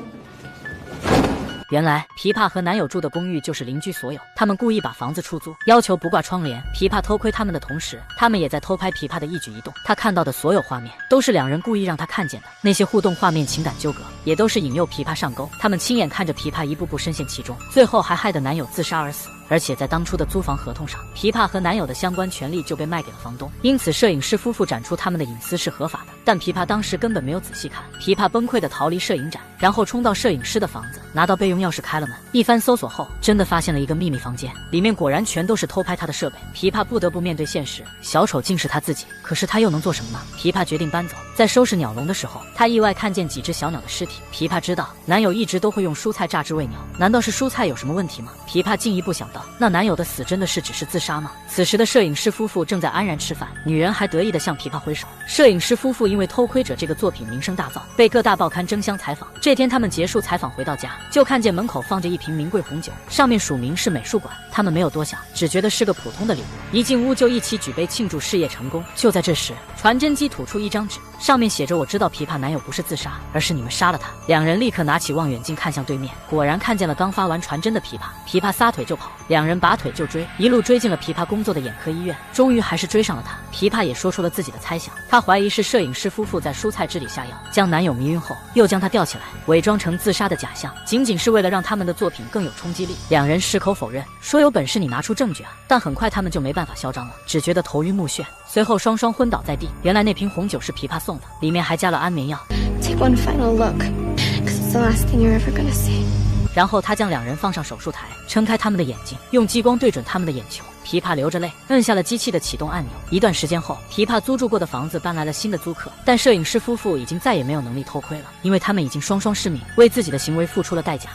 原来琵琶和男友住的公寓就是邻居所有，他们故意把房子出租，要求不挂窗帘。琵琶偷窥他们的同时，他们也在偷拍琵琶的一举一动。他看到的所有画面都是两人故意让他看见的，那些互动画面情感纠葛也都是引诱琵琶上钩。他们亲眼看着琵琶一步步深陷其中，最后还害得男友自杀而死。而且在当初的租房合同上，琵琶和男友的相关权利就被卖给了房东，因此摄影师夫妇展出他们的隐私是合法的。但琵琶当时根本没有仔细看，琵琶崩溃地逃离摄影展，然后冲到摄影师的房子，拿到备用钥匙开了门。一番搜索后，真的发现了一个秘密房间，里面果然全都是偷拍他的设备。琵琶不得不面对现实，小丑竟是他自己，可是他又能做什么呢？琵琶决定搬走。在收拾鸟笼的时候，他意外看见几只小鸟的尸体。琵琶知道男友一直都会用蔬菜榨汁喂鸟，难道是蔬菜有什么问题吗？琵琶进一步想到，那男友的死真的是只是自杀吗？此时的摄影师夫妇正在安然吃饭，女人还得意地向琵琶挥手。摄影师夫妇因为《偷窥者》这个作品名声大噪，被各大报刊争相采访。这天他们结束采访回到家，就看见门口放着一瓶名贵红酒，上面署名是美术馆。他们没有多想，只觉得是个普通的礼物，一进屋就一起举杯庆祝事业成功。就在这时，传真机吐出一张纸，上面写着：我知道琵琶男友不是自杀，而是你们杀了他。两人立刻拿起望远镜看向对面，果然看见了刚发完传真的琵琶。琵琶撒腿就跑，两人拔腿就追，一路追进了琵琶工作的眼科医院，终于还是追上了他。琵琶也说出了自己的猜想，他怀疑是摄影师夫妇在蔬菜汁里下药，将男友迷晕后，又将他吊起来，伪装成自杀的假象，仅仅是为了让他们的作品更有冲击力。两人矢口否认，说有本事你拿出证据啊！但很快他们就没办法嚣张了，只觉得头晕目眩，随后双双昏倒在地。原来那瓶红酒是琵琶送的，里面还加了安眠药。Take one final look, 'cause it's the last thing you're ever gonna see. 然后他将两人放上手术台，撑开他们的眼睛，用激光对准他们的眼球。琵琶流着泪摁下了机器的启动按钮。一段时间后，琵琶租住过的房子搬来了新的租客，但摄影师夫妇已经再也没有能力偷窥了，因为他们已经双双失明，为自己的行为付出了代价。